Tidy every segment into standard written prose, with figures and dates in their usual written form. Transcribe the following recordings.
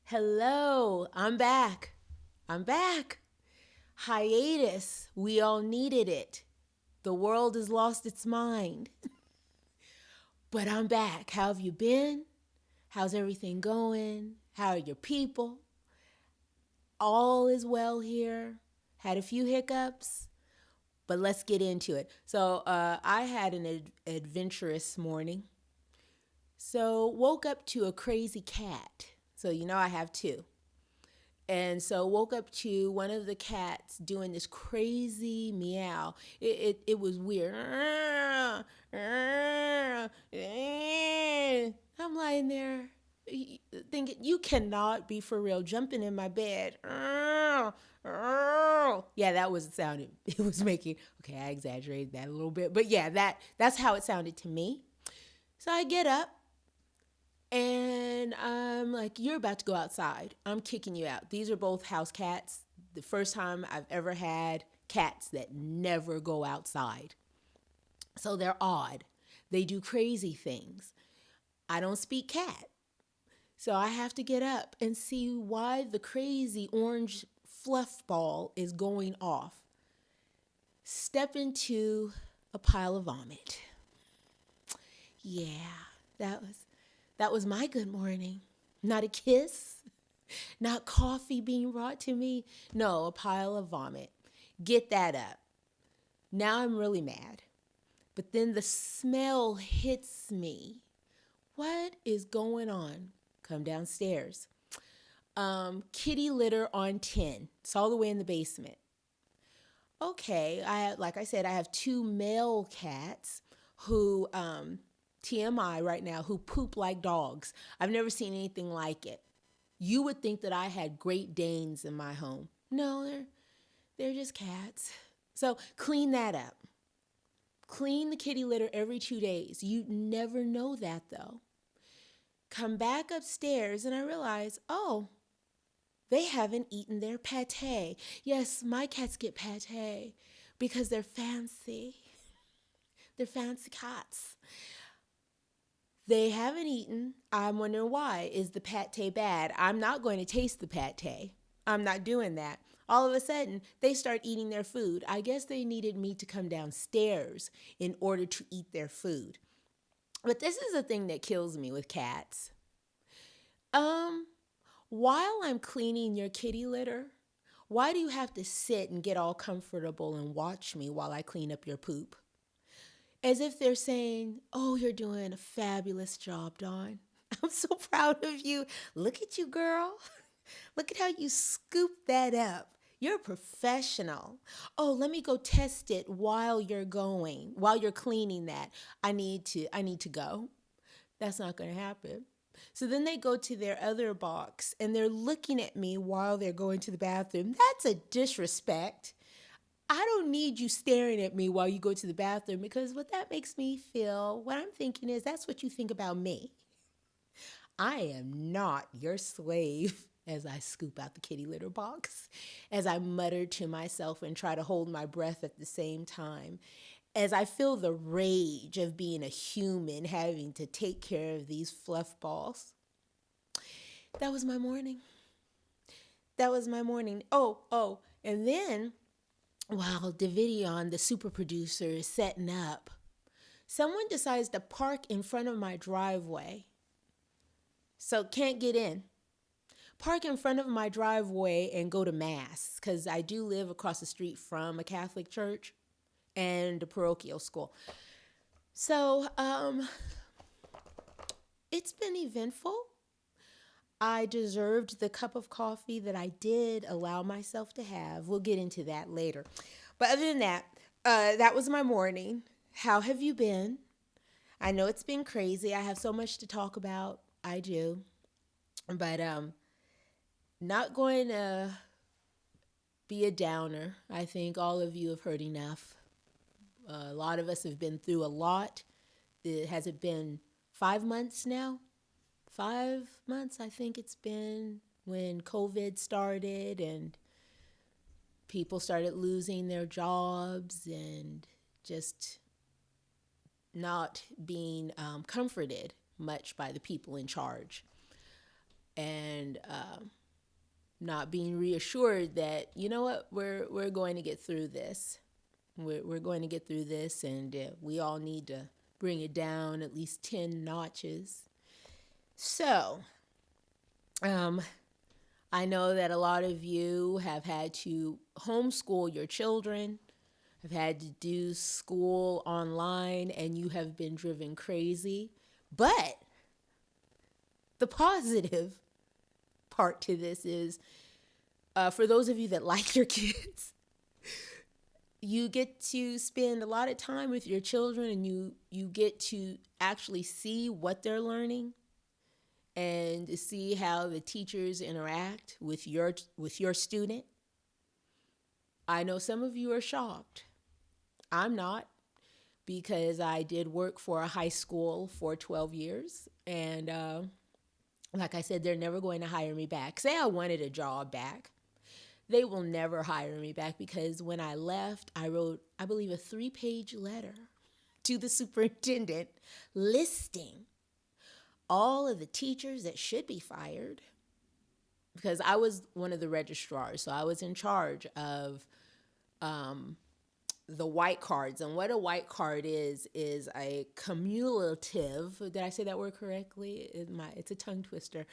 Hello, I'm back. I'm back. Hiatus. We all needed it. The world has lost its mind. But I'm back. How have you been? How's everything going? How are your people? All is well here. Had a few hiccups, but let's get into it. I had an adventurous morning. So, woke up to a crazy cat. So, I have two. And so woke up to one of the cats doing this crazy meow. It was weird. I'm lying there thinking, you cannot be for real, jumping in my bed. Yeah, that was sounding. It was making. Okay, I exaggerated that a little bit, but yeah, that's how it sounded to me. So I get up. And I'm like, you're about to go outside. I'm kicking you out. These are both house cats. The first time I've ever had cats that never go outside. So they're odd. They do crazy things. I don't speak cat. So I have to get up and see why the crazy orange fluff ball is going off. Step into a pile of vomit. Yeah, that was my good morning. Not a kiss, not coffee being brought to me. No, a pile of vomit. Get that up. Now I'm really mad. But then the smell hits me. What is going on? Come downstairs. Kitty litter on 10. It's all the way in the basement. Okay, like I said, I have two male cats who TMI right now, who poop like dogs. I've never seen anything like it. You would think that I had Great Danes in my home. No, they're just cats. So clean that up. Clean the kitty litter every 2 days. You never know that though. Come back upstairs and I realize, oh, they haven't eaten their pate. Yes, my cats get pate because they're fancy. They're fancy cats. They haven't eaten. I'm wondering why. Is the pate bad? I'm not going to taste the pate. I'm not doing that. All of a sudden, they start eating their food. I guess they needed me to come downstairs in order to eat their food. But this is the thing that kills me with cats. While I'm cleaning your kitty litter, why do you have to sit and get all comfortable and watch me while I clean up your poop? As if they're saying, oh, you're doing a fabulous job, Dawn. I'm so proud of you. Look at you, girl. Look at how you scoop that up. You're a professional. Oh, let me go test it while you're cleaning that. I need to go. That's not going to happen. So then they go to their other box and they're looking at me while they're going to the bathroom. That's a disrespect. I don't need you staring at me while you go to the bathroom, because what that makes me feel, what I'm thinking is, that's what you think about me. I am not your slave, as I scoop out the kitty litter box, as I mutter to myself and try to hold my breath at the same time, as I feel the rage of being a human having to take care of these fluff balls. That was my morning. Oh, and then while Davidion, the super producer, is setting up, someone decides to park in front of my driveway. So can't get in. Park in front of my driveway and go to mass, because I do live across the street from a Catholic church and a parochial school. So it's been eventful. I deserved the cup of coffee that I did allow myself to have. We'll get into that later. But other than that, that was my morning. How have you been? I know it's been crazy. I have so much to talk about. I do. But not going to be a downer. I think all of you have heard enough. A lot of us have been through a lot. Has it been 5 months now? 5 months, I think it's been, when COVID started and people started losing their jobs and just not being comforted much by the people in charge. and not being reassured that, you know what, we're going to get through this. We're going to get through this, and we all need to bring it down at least 10 notches. So, I know that a lot of you have had to homeschool your children, have had to do school online, and you have been driven crazy. But the positive part to this is, for those of you that like your kids, you get to spend a lot of time with your children, and you get to actually see what they're learning and to see how the teachers interact with your student. I know some of you are shocked. I'm not, because I did work for a high school for 12 years. And like I said, they're never going to hire me back. Say I wanted a job back, they will never hire me back, because when I left, I wrote, I believe, a 3-page letter to the superintendent listing all of the teachers that should be fired, because I was one of the registrars. So I was in charge of the white cards. And what a white card is a cumulative, did I say that word correctly? It's a tongue twister,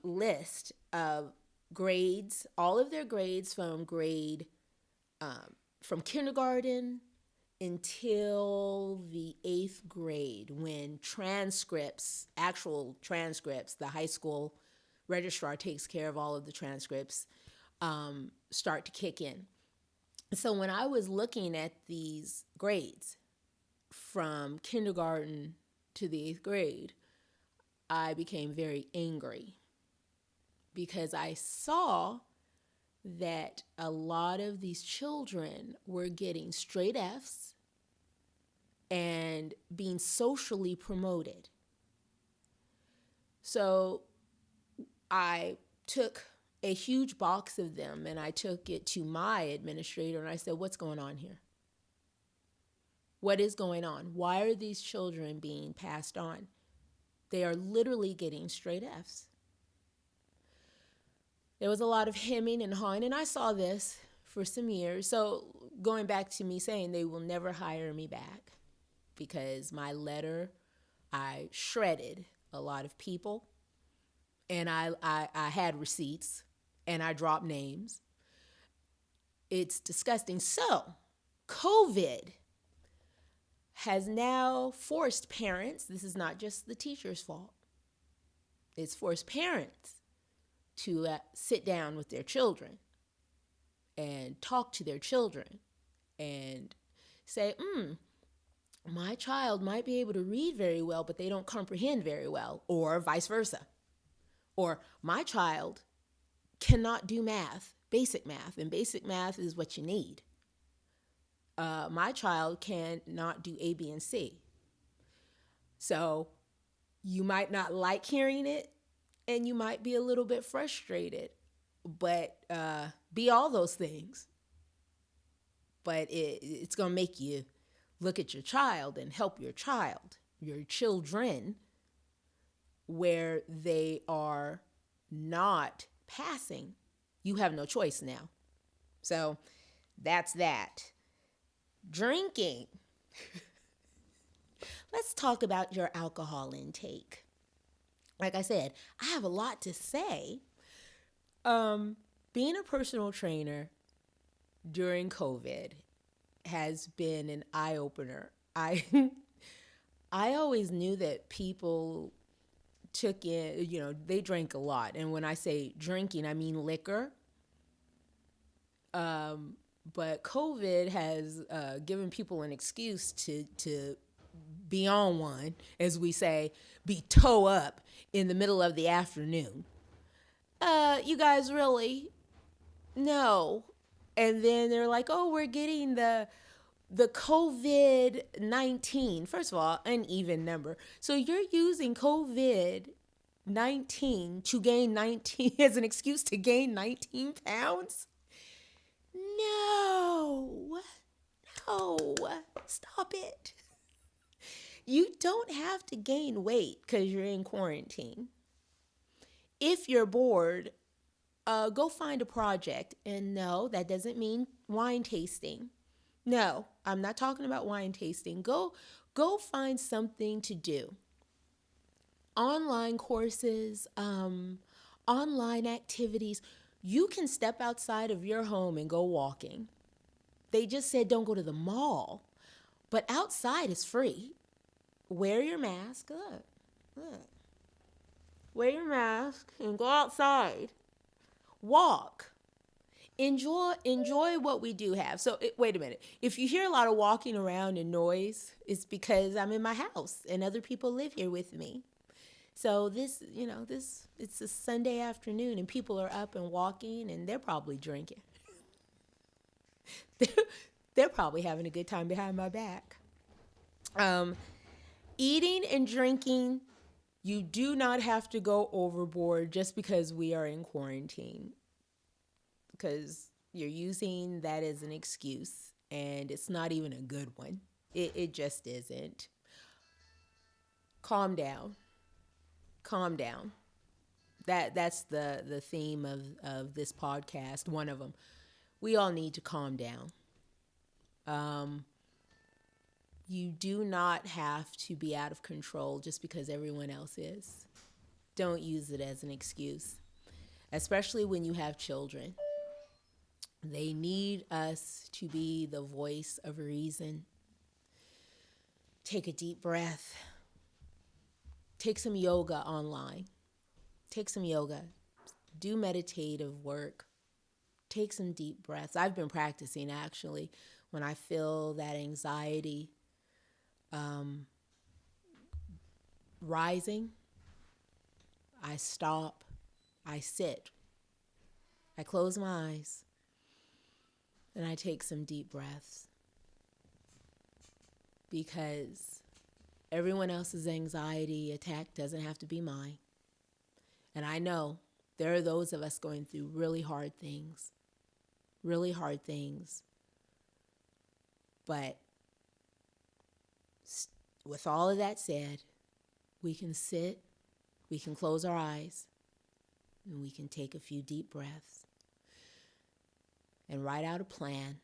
list of grades, all of their grades from from kindergarten until the 8th grade, when actual transcripts, the high school registrar takes care of all of the transcripts, start to kick in. So when I was looking at these grades from kindergarten to the 8th grade, I became very angry, because I saw that a lot of these children were getting straight Fs and being socially promoted. So I took a huge box of them and I took it to my administrator and I said, what's going on here? What is going on? Why are these children being passed on? They are literally getting straight Fs. There was a lot of hemming and hawing, and I saw this for some years. So going back to me saying they will never hire me back, because my letter, I shredded a lot of people, and I had receipts, and I dropped names. It's disgusting. So COVID has now forced parents, this is not just the teacher's fault, it's forced parents to sit down with their children and talk to their children and say, my child might be able to read very well, but they don't comprehend very well, or vice versa. Or my child cannot do math, and basic math is what you need. My child cannot do A, B, and C. So you might not like hearing it, and you might be a little bit frustrated, but be all those things. But it's going to make you look at your child and help your children, where they are not passing. You have no choice now. So that's that. Drinking. Let's talk about your alcohol intake. Like I said, I have a lot to say. Being a personal trainer during COVID has been an eye-opener. I always knew that people took in, they drank a lot. And when I say drinking, I mean liquor. But COVID has given people an excuse to be on one, as we say, be toe up in the middle of the afternoon. You guys really? No. And then they're like, oh, we're getting the COVID-19. First of all, uneven number. So you're using COVID-19 to gain 19 as an excuse to gain 19 pounds? No. Stop it. You don't have to gain weight because you're in quarantine. If you're bored, go find a project. And no, that doesn't mean wine tasting. No, I'm not talking about wine tasting. Go find something to do. Online courses, online activities. You can step outside of your home and go walking. They just said don't go to the mall, but outside is free. Wear your mask. Look. Wear your mask and go outside. Walk. Enjoy what we do have. So wait a minute. If you hear a lot of walking around and noise, it's because I'm in my house and other people live here with me. So it's a Sunday afternoon and people are up and walking and they're probably drinking. they're probably having a good time behind my back. Eating and drinking, you do not have to go overboard just because we are in quarantine. Because you're using that as an excuse and it's not even a good one. It just isn't. Calm down. Calm down. That's the theme of this podcast, one of them. We all need to calm down. You do not have to be out of control just because everyone else is. Don't use it as an excuse, especially when you have children. They need us to be the voice of reason. Take a deep breath. Take some yoga online. Take some yoga. Do meditative work. Take some deep breaths. I've been practicing actually. When I feel that anxiety rising, I stop. I sit. I close my eyes. And I take some deep breaths. Because everyone else's anxiety attack doesn't have to be mine. And I know there are those of us going through really hard things. Really hard things. But with all of that said, we can sit, we can close our eyes, and we can take a few deep breaths and write out a plan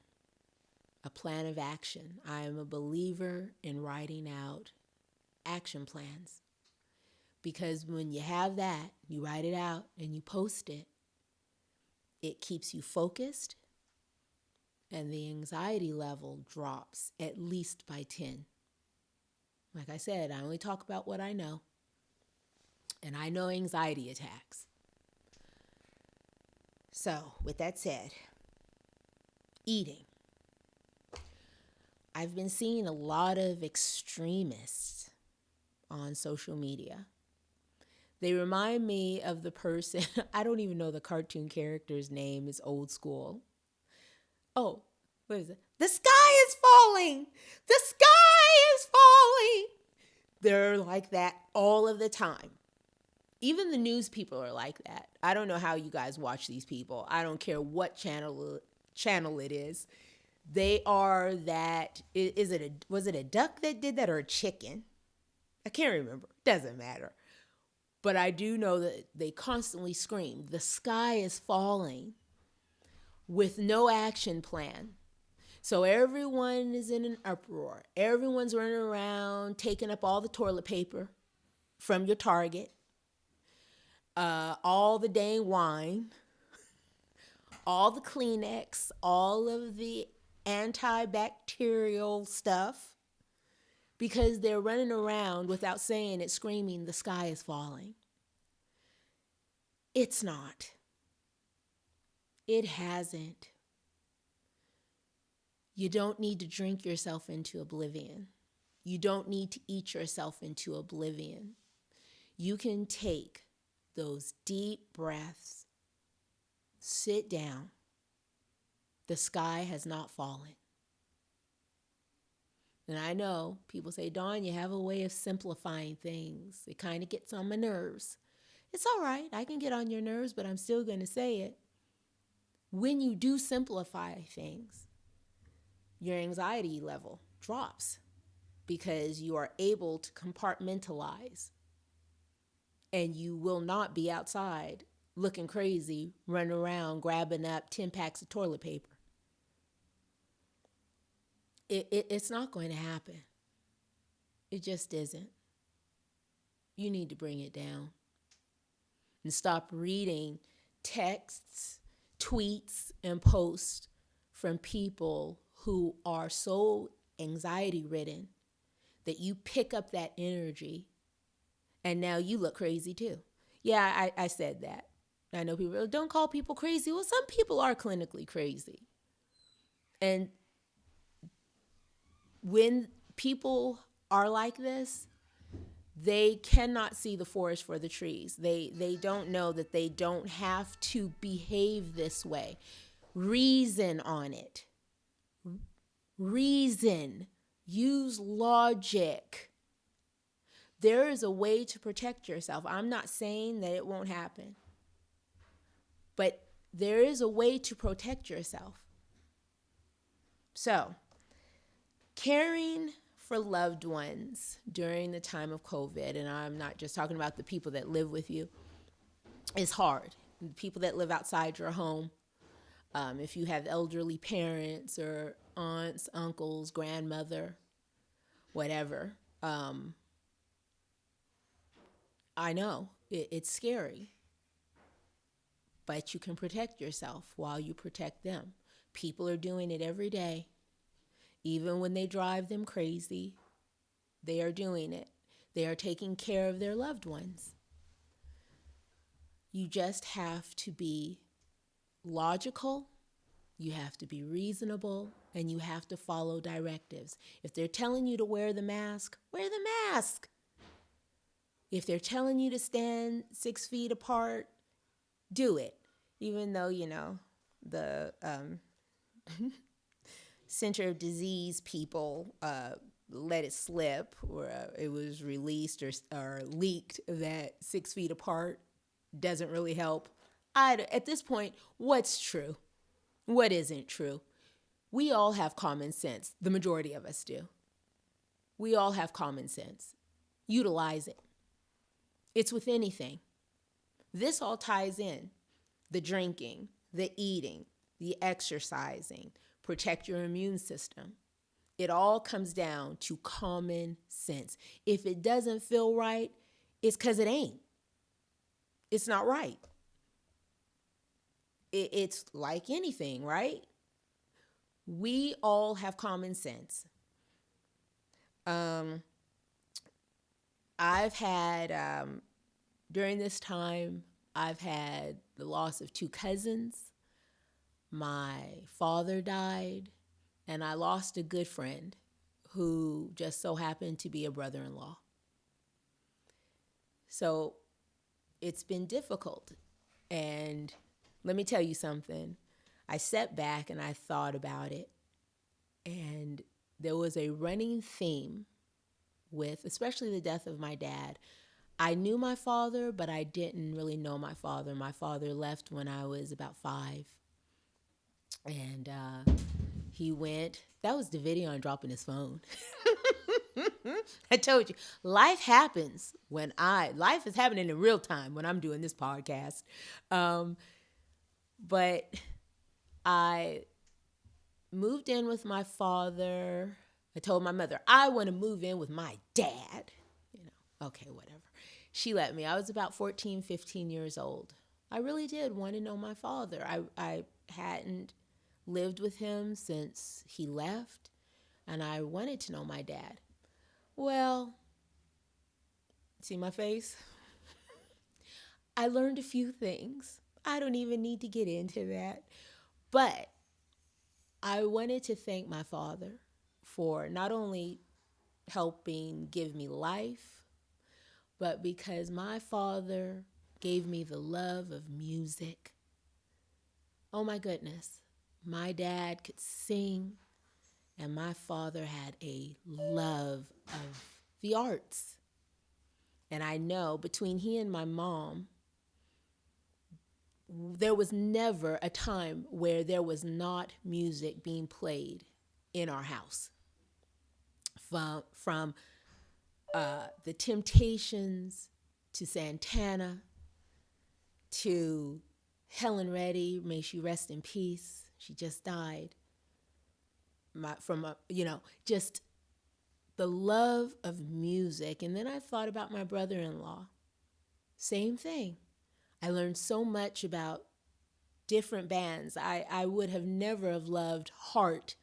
of action. I am a believer in writing out action plans because when you have that, you write it out and you post it, it keeps you focused and the anxiety level drops at least by 10. Like I said, I only talk about what I know, and I know anxiety attacks. So, with that said, eating. I've been seeing a lot of extremists on social media. They remind me of the person, I don't even know the cartoon character's name, is old school. Oh, what is it? The sky is falling! The sky is falling! They're like that all of the time. Even the news people are like that. I don't know how you guys watch these people. I don't care what channel it is. They are that. Was it a duck that did that or a chicken? I can't remember. Doesn't matter. But I do know that they constantly scream, the sky is falling, with no action plan. So everyone is in an uproar. Everyone's running around, taking up all the toilet paper from your Target, all the dang wine, all the Kleenex, all of the antibacterial stuff, because they're running around without saying it, screaming, the sky is falling. It's not. It hasn't. You don't need to drink yourself into oblivion. You don't need to eat yourself into oblivion. You can take those deep breaths, sit down. The sky has not fallen. And I know people say, Dawn, you have a way of simplifying things. It kind of gets on my nerves. It's all right. I can get on your nerves, but I'm still going to say it. When you do simplify things, your anxiety level drops because you are able to compartmentalize. and you will not be outside looking crazy, running around grabbing up 10 packs of toilet paper. It's not going to happen. It just isn't. You need to bring it down and stop reading texts, tweets, and posts from people who are so anxiety ridden that you pick up that energy and now you look crazy too. Yeah, I said that. I know people don't call people crazy. Well, some people are clinically crazy. And when people are like this, they cannot see the forest for the trees. They don't know that they don't have to behave this way. Reason on it. Reason. Use logic. There is a way to protect yourself. I'm not saying that it won't happen, but there is a way to protect yourself. So, caring for loved ones during the time of COVID, and I'm not just talking about the people that live with you, is hard. The people that live outside your home, if you have elderly parents or aunts, uncles, grandmother, whatever, I know it's scary, but you can protect yourself while you protect them. People are doing it every day. Even when they drive them crazy, they are doing it. They are taking care of their loved ones. You just have to be logical, you have to be reasonable, and you have to follow directives. If they're telling you to wear the mask, wear the mask. If they're telling you to stand 6 feet apart, do it. Even though, the Center of Disease people let it slip, or it was released or leaked that 6 feet apart doesn't really help. At this point, what's true? What isn't true? We all have common sense. The majority of us do. We all have common sense. Utilize it. It's with anything. This all ties in. The drinking, the eating, the exercising, protect your immune system. It all comes down to common sense. If it doesn't feel right, it's because it ain't. It's not right. It's like anything, right? We all have common sense. I've had, during this time, I've had the loss of 2 cousins. My father died, and I lost a good friend who just so happened to be a brother-in-law. So it's been difficult. And let me tell you something. I sat back and I thought about it. And there was a running theme with, especially the death of my dad. I knew my father, but I didn't really know my father. My father left when I was about 5. And he went, that was the video on dropping his phone. I told you, life happens life is happening in real time when I'm doing this podcast. But I moved in with my father. I told my mother, I want to move in with my dad. Okay, whatever. She let me. I was about 14, 15 years old. I really did want to know my father. I hadn't lived with him since he left, and I wanted to know my dad. Well, see my face? I learned a few things. I don't even need to get into that. But I wanted to thank my father for not only helping give me life, but because my father gave me the love of music. Oh my goodness. My dad could sing, and my father had a love of the arts. And I know between he and my mom, there was never a time where there was not music being played in our house. From the Temptations to Santana, to Helen Reddy, may she rest in peace. She just died. Just the love of music. And then I thought about my brother-in-law. Same thing. I learned so much about different bands. I would have never have loved Heart,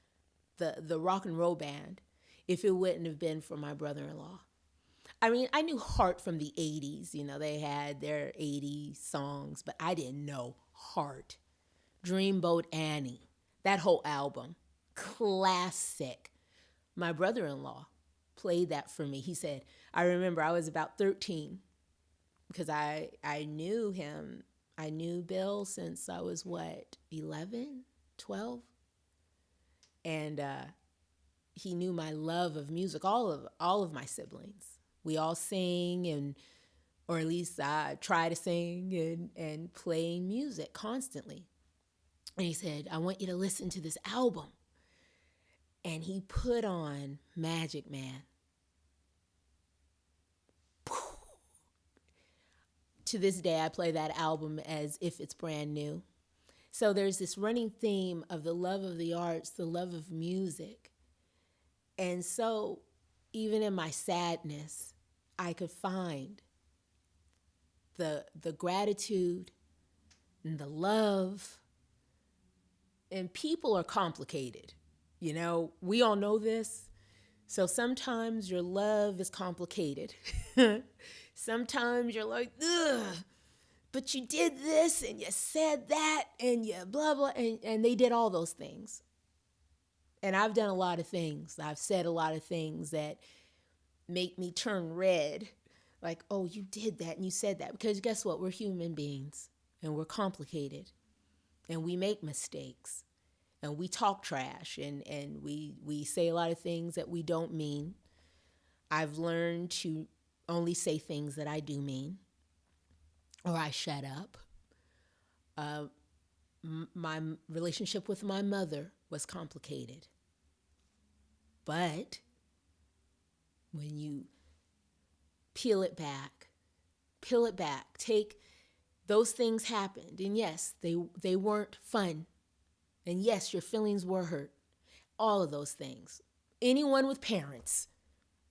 the rock and roll band, if it wouldn't have been for my brother-in-law. I mean, I knew Heart from the 80s. You know, they had their 80s songs, but I didn't know Heart. Dreamboat Annie, that whole album, classic. My brother-in-law played that for me. He said, I remember I was about 13 because I knew him. I knew Bill since I was 11, 12? And he knew my love of music, all of my siblings. We all sing, or at least I try to sing and play music constantly. And he said, I want you to listen to this album. And he put on Magic Man. To this day, I play that album as if it's brand new. So there's this running theme of the love of the arts, the love of music. And so even in my sadness, I could find the gratitude and the love. And people are complicated. You know, we all know this. So sometimes your love is complicated. Sometimes you're like, ugh, but you did this and you said that and you blah, blah, and they did all those things. And I've done a lot of things. I've said a lot of things that make me turn red. Like, oh, you did that and you said that. Because guess what? We're human beings and we're complicated and we make mistakes and we talk trash and we say a lot of things that we don't mean. I've learned to only say things that I do mean, or I shut up. My relationship with my mother was complicated. But when you peel it back, take those things happened. And yes, they weren't fun. And yes, your feelings were hurt. All of those things. Anyone with parents,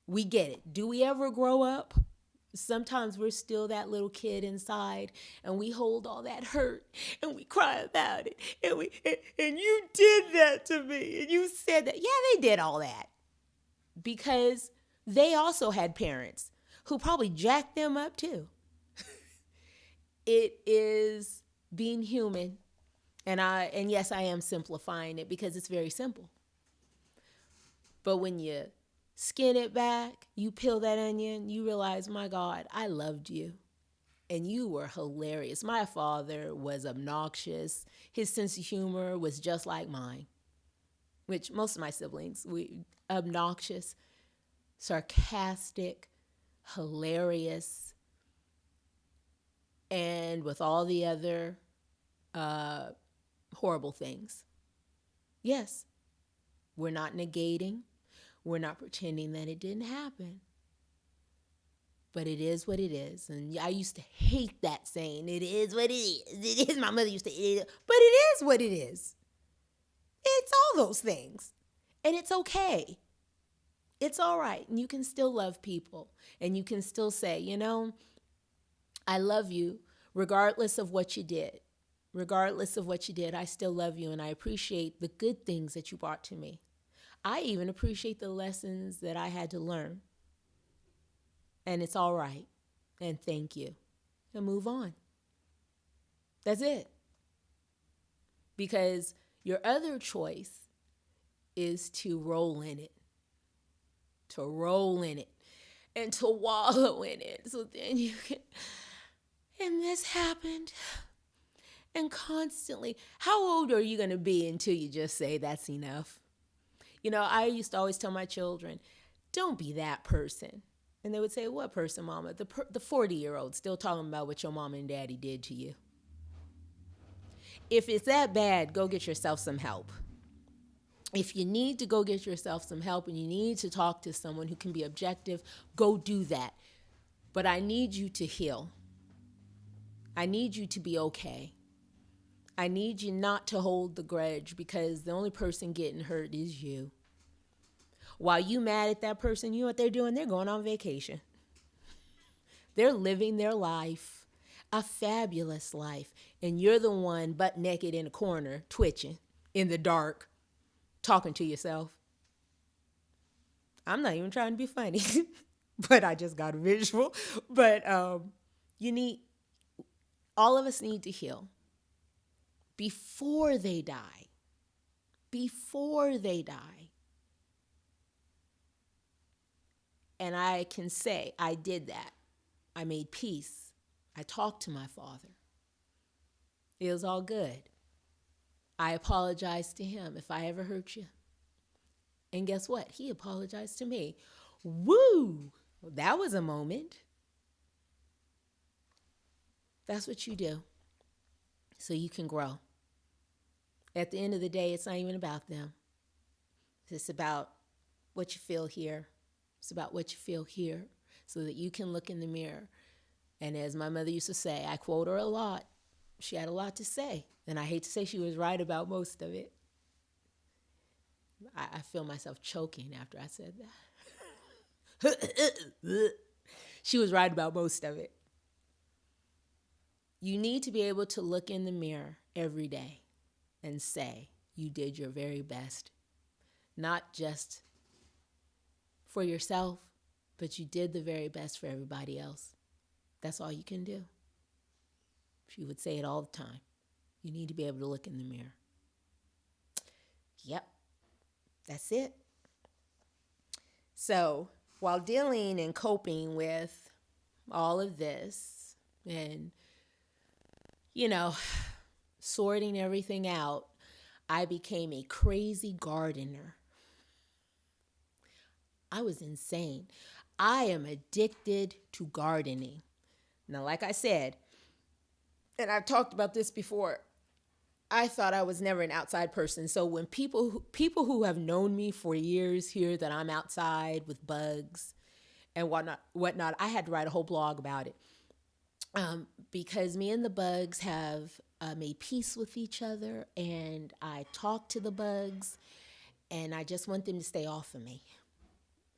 we get it. Do we ever grow up? Sometimes we're still that little kid inside and we hold all that hurt and we cry about it. And you did that to me and you said that. Yeah, they did all that because they also had parents who probably jacked them up too. It is being human. And yes, I am simplifying it because it's very simple. But when you skin it back, you peel that onion, you realize, my God, I loved you. And you were hilarious. My father was obnoxious. His sense of humor was just like mine, which most of my siblings, obnoxious, sarcastic, hilarious, and with all the other horrible things. Yes, we're not negating. We're not pretending that it didn't happen. But it is what it is. And I used to hate that saying, it is what it is. It is. My mother used to, but it is what it is. It's all those things. And it's okay. It's all right. And you can still love people. And you can still say, you know, I love you regardless of what you did. Regardless of what you did, I still love you. And I appreciate the good things that you brought to me. I even appreciate the lessons that I had to learn. And it's all right. And thank you. And move on. That's it. Because your other choice is to roll in it. To roll in it. And to wallow in it. So then you can... And this happened. And constantly. How old are you going to be until you just say that's enough? You know, I used to always tell my children, don't be that person. And they would say, what person, Mama? The 40-year-old still talking about what your mama and daddy did to you. If it's that bad, go get yourself some help. If you need to go get yourself some help and you need to talk to someone who can be objective, go do that. But I need you to heal. I need you to be okay. I need you not to hold the grudge, because the only person getting hurt is you. While you mad at that person, you know what they're doing? They're going on vacation. They're living their life, a fabulous life. And you're the one butt naked in a corner, twitching in the dark, talking to yourself. I'm not even trying to be funny, but I just got a visual. But all of us need to heal before they die. Before they die. And I can say I did that. I made peace. I talked to my father. It was all good. I apologized to him if I ever hurt you. And guess what? He apologized to me. Woo! That was a moment. That's what you do so you can grow. At the end of the day, it's not even about them. It's about what you feel here. It's about what you feel here so that you can look in the mirror. And as my mother used to say, I quote her a lot. She had a lot to say. And I hate to say she was right about most of it. I feel myself choking after I said that. She was right about most of it. You need to be able to look in the mirror every day and say you did your very best. Not just for yourself, but you did the very best for everybody else. That's all you can do. She would say it all the time. You need to be able to look in the mirror. Yep, that's it. So while dealing and coping with all of this and, sorting everything out, I became a crazy gardener. I was insane. I am addicted to gardening. Now, like I said, and I've talked about this before, I thought I was never an outside person. So when people who have known me for years hear that I'm outside with bugs and whatnot, I had to write a whole blog about it. Because me and the bugs have made peace with each other, and I talk to the bugs, and I just want them to stay off of me.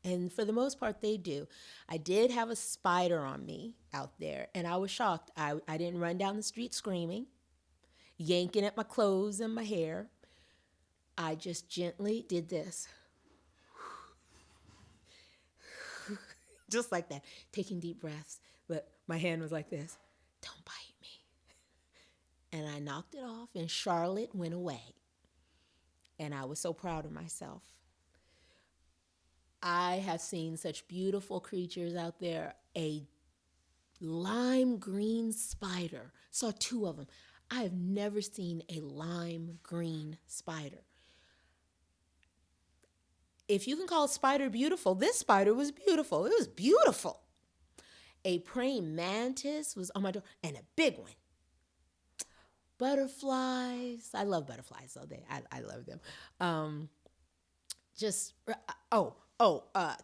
And for the most part, they do. I did have a spider on me out there, and I was shocked. I didn't run down the street screaming, yanking at my clothes and my hair. I just gently did this. Just like that, taking deep breaths. But my hand was like this. Don't bite me. And I knocked it off, and Charlotte went away. And I was so proud of myself. I have seen such beautiful creatures out there. A lime green spider. Saw 2 of them. I have never seen a lime green spider. If you can call a spider beautiful, this spider was beautiful. It was beautiful. A praying mantis was on my door, and a big one. Butterflies. I love butterflies, though. I love them.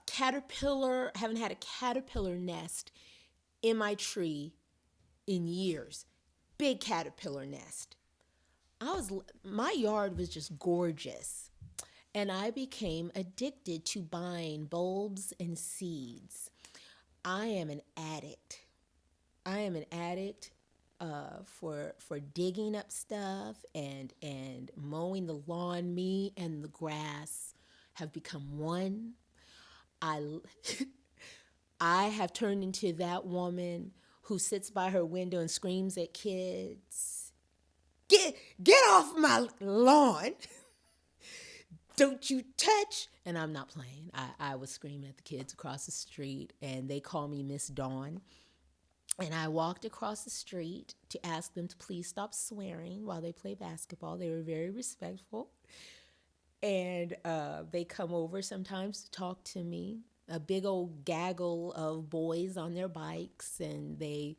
Caterpillar. Haven't had a caterpillar nest in my tree in years. Big caterpillar nest. My yard was just gorgeous. And I became addicted to buying bulbs and seeds. I am an addict. For digging up stuff and mowing the lawn. Me and the grass have become one. I have turned into that woman who sits by her window and screams at kids, Get off my lawn. Don't you touch. And I'm not playing. I was screaming at the kids across the street, and they call me Miss Dawn. And I walked across the street to ask them to please stop swearing while they play basketball. They were very respectful. And they come over sometimes to talk to me. A big old gaggle of boys on their bikes, and they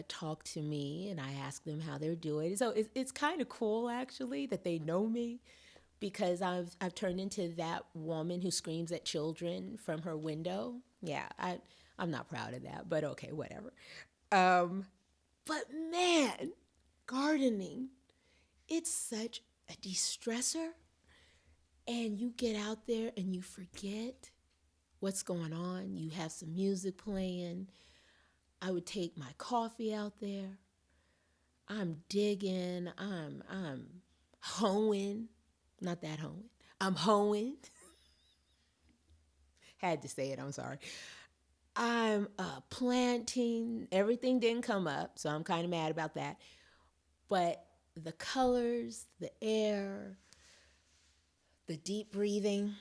talk to me, and I ask them how they're doing. So it's kind of cool, actually, that they know me, because I've turned into that woman who screams at children from her window. Yeah, I'm not proud of that, but okay, whatever. Um, but man, gardening, it's such a de-stressor. And you get out there and you forget what's going on. You have some music playing. I would take my coffee out there. I'm digging. I'm hoeing. Not that hoeing. I'm hoeing. Had to say it. I'm sorry. I'm planting. Everything didn't come up, so I'm kind of mad about that. But the colors, the air, the deep breathing.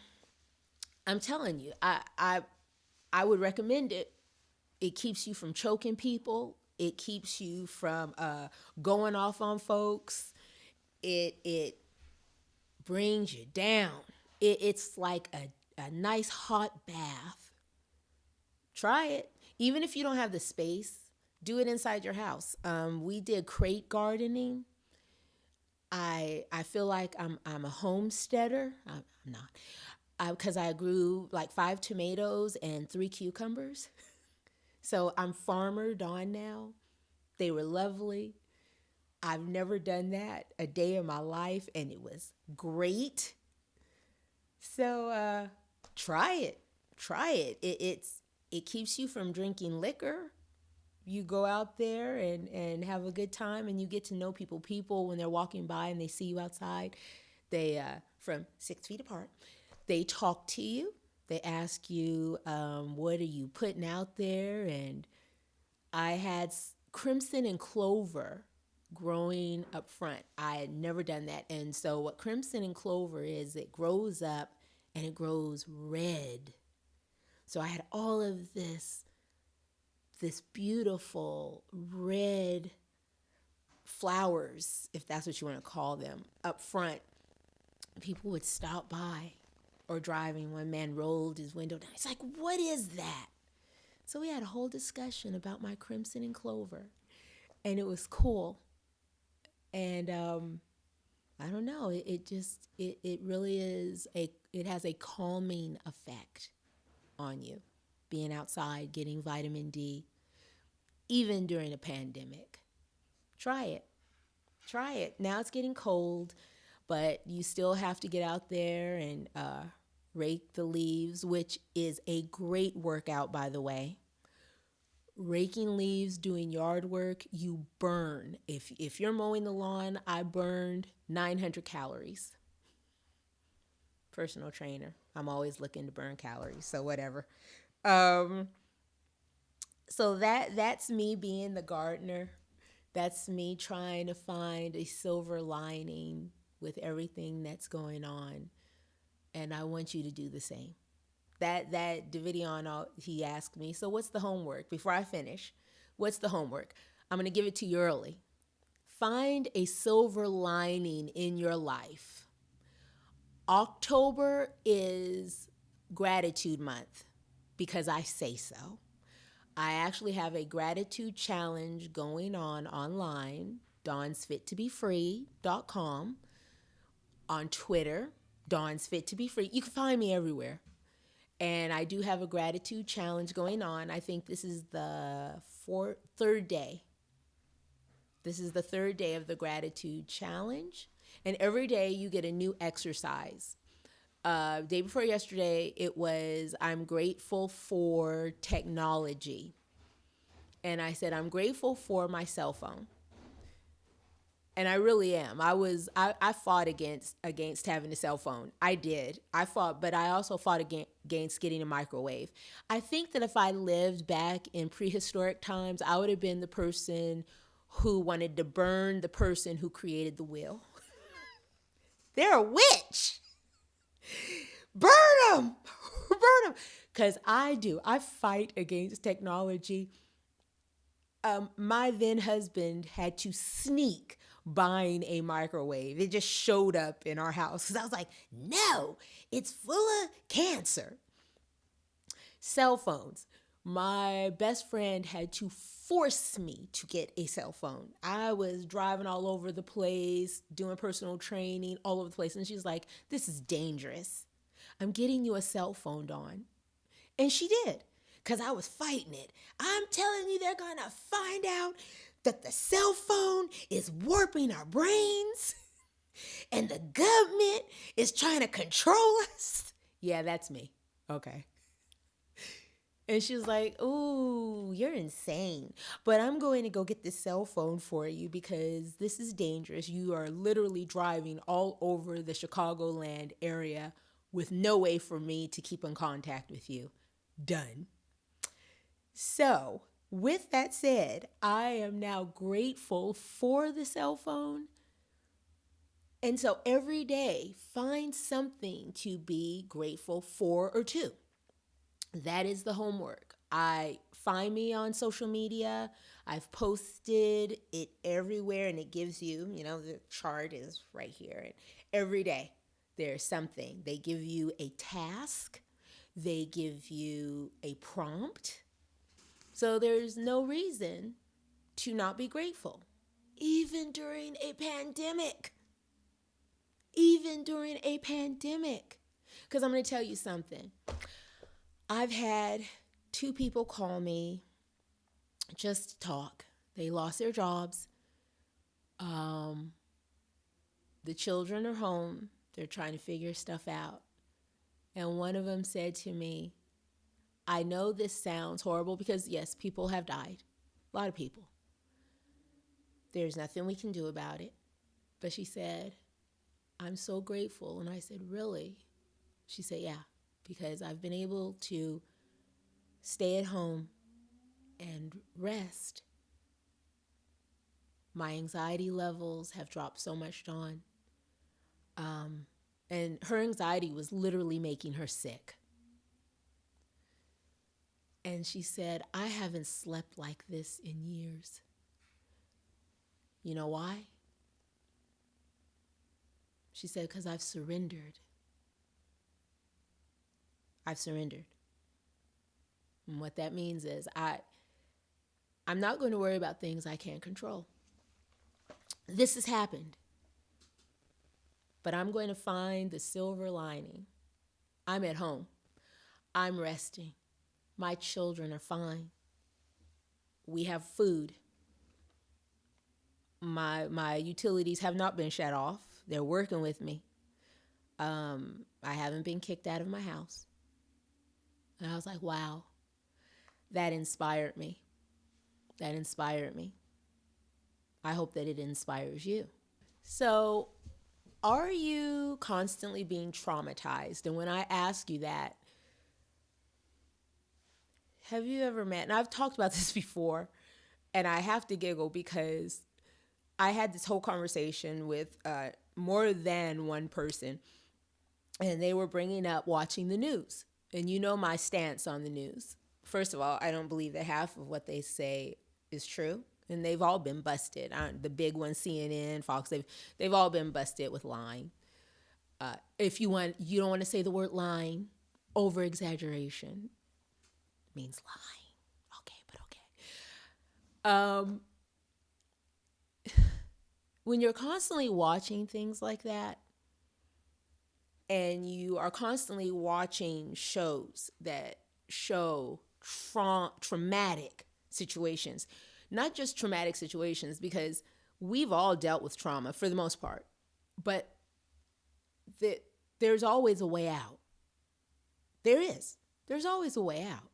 I'm telling you, I would recommend it. It keeps you from choking people. It keeps you from going off on folks. It brings you down. It's like a nice hot bath. Try it. Even if you don't have the space, do it inside your house. We did crate gardening. I feel like I'm a homesteader. I'm not. Because I grew like 5 tomatoes and 3 cucumbers. So I'm farmer Dawn now. They were lovely. I've never done that a day in my life, and it was great. So try it. Try it. It keeps you from drinking liquor. You go out there and have a good time, and you get to know people. People, when they're walking by and they see you outside, they from 6 feet apart, they talk to you. They ask you, what are you putting out there? And I had crimson and clover growing up front. I had never done that. And so what crimson and clover is, it grows up and it grows red. So I had all of this beautiful red flowers, if that's what you want to call them, up front. People would stop by or driving. One man rolled his window down. He's like, what is that? So we had a whole discussion about my crimson and clover, and it was cool. And I don't know, it really is it has a calming effect on you, being outside, getting vitamin D, even during a pandemic. Try it. Try it. Now it's getting cold, but you still have to get out there and rake the leaves, which is a great workout, by the way. Raking leaves, doing yard work, you burn. If you're mowing the lawn, I burned 900 calories. Personal trainer. I'm always looking to burn calories, so whatever. Um, so that's me being the gardener. That's me trying to find a silver lining with everything that's going on. And I want you to do the same. That Davidian, he asked me, so what's the homework? Before I finish, what's the homework? I'm going to give it to you early. Find a silver lining in your life. October is gratitude month because I say so. I actually have a gratitude challenge going on online, Dawn's Fit2beFree.com, on Twitter, Dawn's Fit2beFree. You can find me everywhere. And I do have a gratitude challenge going on. I think this is the third day. This is the third day of the gratitude challenge. And every day you get a new exercise. Day before yesterday, it was, I'm grateful for technology. And I said, I'm grateful for my cell phone. And I really am. I fought against having a cell phone. I did. I fought, but I also fought against getting a microwave. I think that if I lived back in prehistoric times, I would have been the person who wanted to burn the person who created the wheel. They're a witch. Burn them. Burn them. Because I fight against technology. My then husband had to sneak buying a microwave. It just showed up in our house because I was like, no, it's full of cancer. Cell phones. My best friend had to force me to get a cell phone. I was driving all over the place, doing personal training all over the place. And she's like, this is dangerous. I'm getting you a cell phone, Dawn. And she did. because I was fighting it. I'm telling you, they're going to find out that the cell phone is warping our brains and the government is trying to control us. Yeah, that's me. Okay. And she was like, ooh, you're insane. But I'm going to go get this cell phone for you because this is dangerous. You are literally driving all over the Chicagoland area with no way for me to keep in contact with you. Done. So, with that said, I am now grateful for the cell phone. And so every day, find something to be grateful for or to. That is the homework. I find me on social media. I've posted it everywhere, and it gives you, the chart is right here. And every day there's something. They give you a task. They give you a prompt. So there's no reason to not be grateful, even during a pandemic. Even during a pandemic. Because I'm going to tell you something. I've had 2 people call me just to talk. They lost their jobs. The children are home. They're trying to figure stuff out. And one of them said to me, I know this sounds horrible because, yes, people have died. A lot of people. There's nothing we can do about it. But she said, I'm so grateful. And I said, really? She said, yeah, because I've been able to stay at home and rest. My anxiety levels have dropped so much, Dawn. And her anxiety was literally making her sick. And she said, I haven't slept like this in years. You know why? She said, because I've surrendered. I've surrendered. And what that means is I'm not going to worry about things I can't control. This has happened. But I'm going to find the silver lining. I'm at home. I'm resting. My children are fine. We have food. My utilities have not been shut off. They're working with me. I haven't been kicked out of my house. And I was like, wow, that inspired me. That inspired me. I hope that it inspires you. So, are you constantly being traumatized? And when I ask you that, have you ever met, and I've talked about this before, and I have to giggle because I had this whole conversation with more than one person, and they were bringing up watching the news. And you know my stance on the news. First of all, I don't believe that half of what they say is true. And they've all been busted. The big ones, CNN, Fox, they've all been busted with lying. If you don't want to say the word lying, over exaggeration means lying. Okay, but okay. When you're constantly watching things like that, and you are constantly watching shows that show traumatic situations, not just traumatic situations, because we've all dealt with trauma for the most part, but there's always a way out. There's always a way out.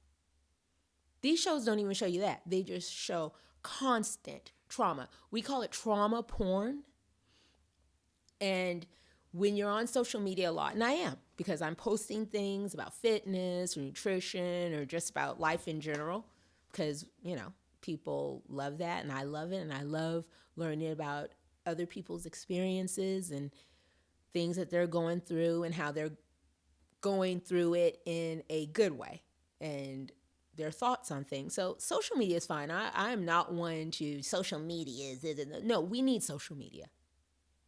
These shows don't even show you that. They just show constant trauma. We call it trauma porn. And when you're on social media a lot, and I am, because I'm posting things about fitness or nutrition or just about life in general, because, people love that and I love it. And I love learning about other people's experiences and things that they're going through and how they're going through it in a good way and their thoughts on things. So social media is fine. I'm not one to social media. No, we need social media.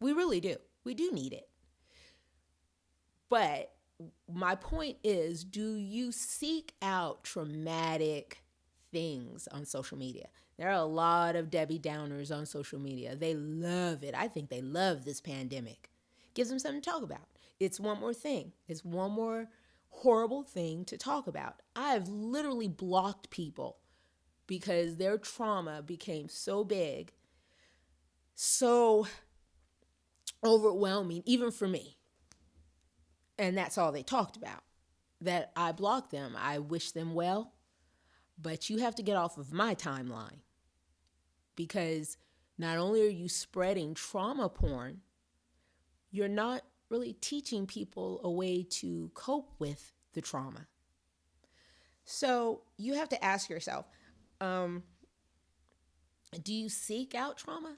We really do. We do need it. But my point is, do you seek out traumatic things on social media? There are a lot of Debbie Downers on social media. They love it. I think they love this pandemic. Gives them something to talk about. It's one more thing. It's one more horrible thing to talk about. I've literally blocked people because their trauma became so big, so overwhelming, even for me. And that's all they talked about, that I blocked them. I wish them well, but you have to get off of my timeline, because not only are you spreading trauma porn, you're not really teaching people a way to cope with the trauma. So you have to ask yourself, do you seek out trauma?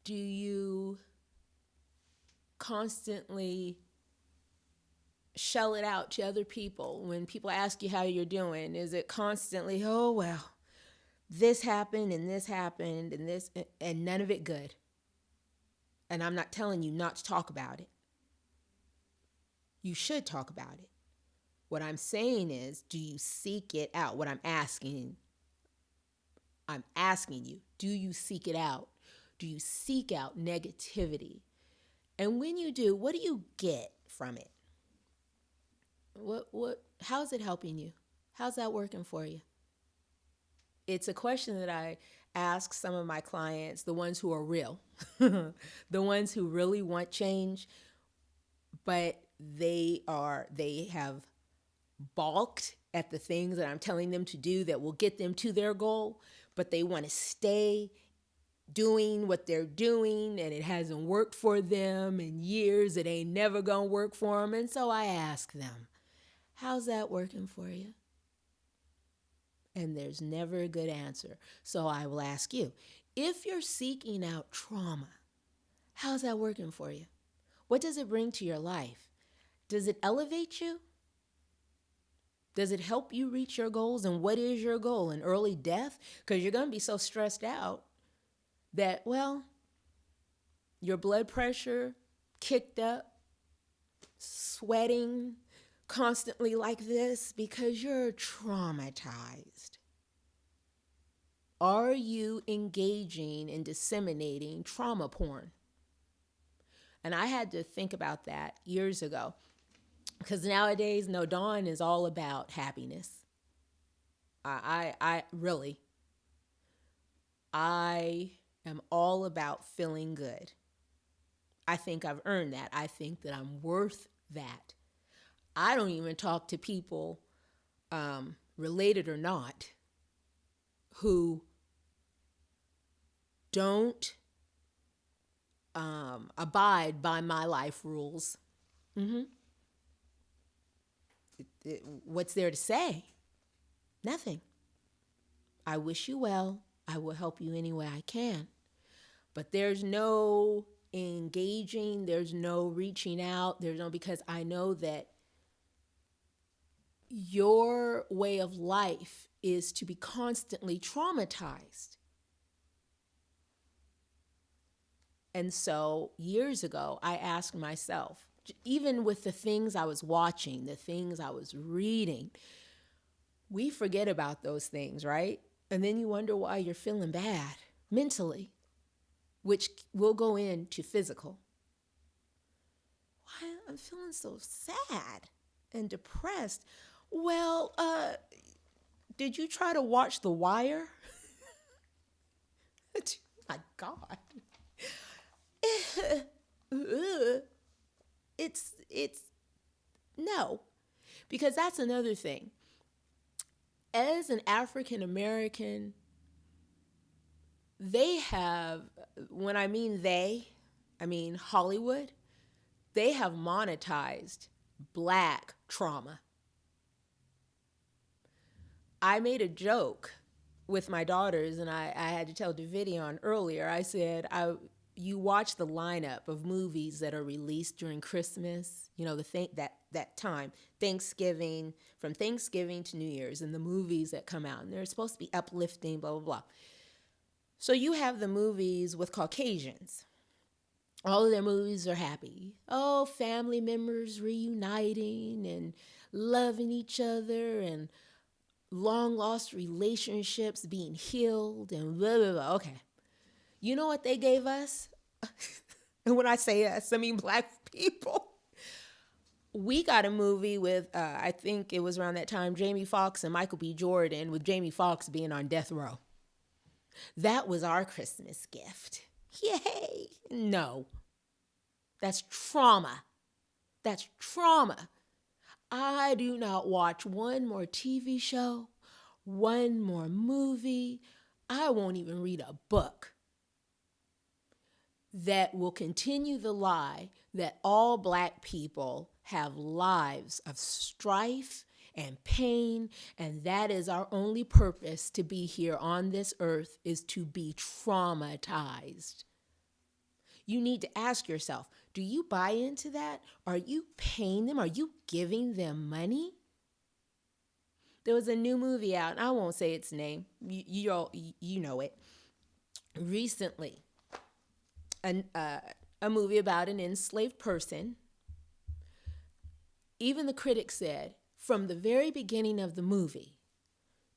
Do you constantly shell it out to other people? When people ask you how you're doing, is it constantly, oh, well, this happened and this happened and this, and none of it good? And I'm not telling you not to talk about it. You should talk about it. What I'm saying is, do you seek it out? What I'm asking you, do you seek it out? Do you seek out negativity? And when you do, what do you get from it? How's it helping you? How's that working for you? It's a question that I ask some of my clients, the ones who are real, the ones who really want change, but they have balked at the things that I'm telling them to do that will get them to their goal, but they want to stay doing what they're doing, and it hasn't worked for them in years. It ain't never gonna work for them. And so I ask them, how's that working for you? And there's never a good answer. So I will ask you, if you're seeking out trauma, how's that working for you? What does it bring to your life? Does it elevate you? Does it help you reach your goals? And what is your goal? An early death? Because you're going to be so stressed out that, well, your blood pressure kicked up, sweating constantly like this because you're traumatized. Are you engaging in disseminating trauma porn? And I had to think about that years ago, because nowadays, no, Dawn is all about happiness. I really am all about feeling good. I think I've earned that. I think that I'm worth that. I don't even talk to people, related or not, who don't abide by my life rules. What's there to say? Nothing. I wish you well. I will help you any way I can. But there's no engaging, there's no reaching out, because I know that your way of life is to be constantly traumatized. And so years ago, I asked myself, even with the things I was watching, the things I was reading, we forget about those things, right? And then you wonder why you're feeling bad mentally, which will go into physical. Why I'm feeling so sad and depressed. Well, did you try to watch The Wire? My God. It's no, because that's another thing. As an African American, they have, when I mean they, I mean Hollywood, they have monetized Black trauma. I made a joke with my daughters, and I had to tell Davidion earlier. I said, you watch the lineup of movies that are released during Christmas, that time, Thanksgiving, from Thanksgiving to New Year's, and the movies that come out, and they're supposed to be uplifting, blah, blah, blah. So you have the movies with Caucasians. All of their movies are happy. Oh, family members reuniting and loving each other, and long lost relationships being healed, and blah, blah, blah. Okay. You know what they gave us? And when I say us, I mean Black people. we got a movie with, I think it was around that time, Jamie Foxx and Michael B. Jordan, with Jamie Foxx being on death row. That was our Christmas gift. Yay! No, that's trauma. That's trauma. I do not watch one more TV show, one more movie. I won't even read a book that will continue the lie that all Black people have lives of strife and pain, and that is our only purpose to be here on this earth, is to be traumatized. You need to ask yourself, do you buy into that? Are you paying them? Are you giving them money? There was a new movie out, and I won't say its name. You know it. Recently, a movie about an enslaved person. Even the critics said, from the very beginning of the movie,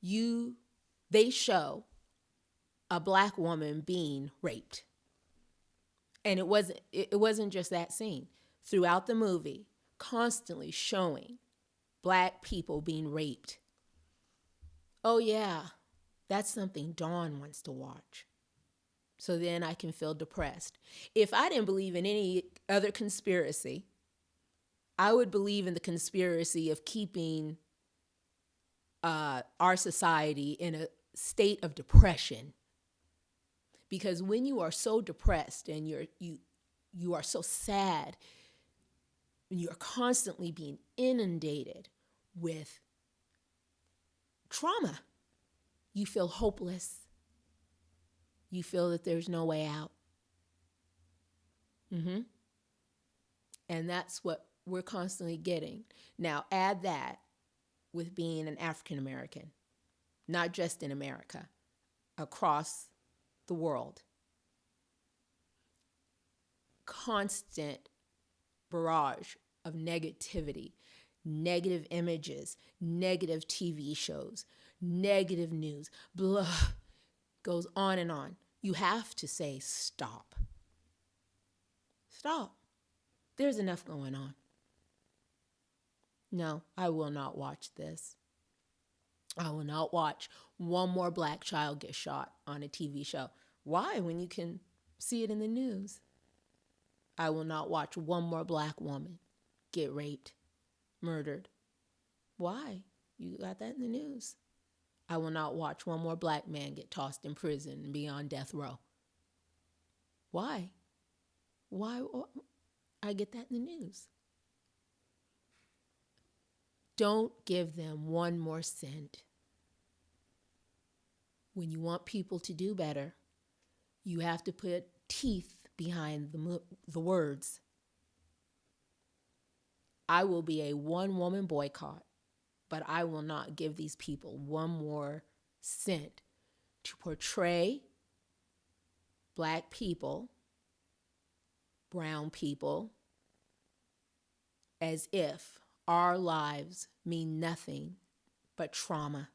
they show a Black woman being raped. And it wasn't just that scene. Throughout the movie, constantly showing Black people being raped. Oh yeah, that's something Dawn wants to watch. So then I can feel depressed. If I didn't believe in any other conspiracy, I would believe in the conspiracy of keeping our society in a state of depression. Because when you are so depressed and you are so sad, and you're constantly being inundated with trauma, you feel hopeless. You feel that there's no way out. And that's what we're constantly getting. Now, add that with being an African American, not just in America, across the world. Constant barrage of negativity, negative images, negative TV shows, negative news, blah, goes on and on. You have to say stop. Stop. There's enough going on. No, I will not watch this. I will not watch one more Black child get shot on a TV show. Why, when you can see it in the news? I will not watch one more Black woman get raped, murdered. Why? You got that in the news. I will not watch one more Black man get tossed in prison and be on death row. Why? Why? I get that in the news. Don't give them one more cent. When you want people to do better, you have to put teeth behind the words. I will be a one-woman boycott, but I will not give these people one more cent to portray Black people, brown people, as if our lives mean nothing but trauma.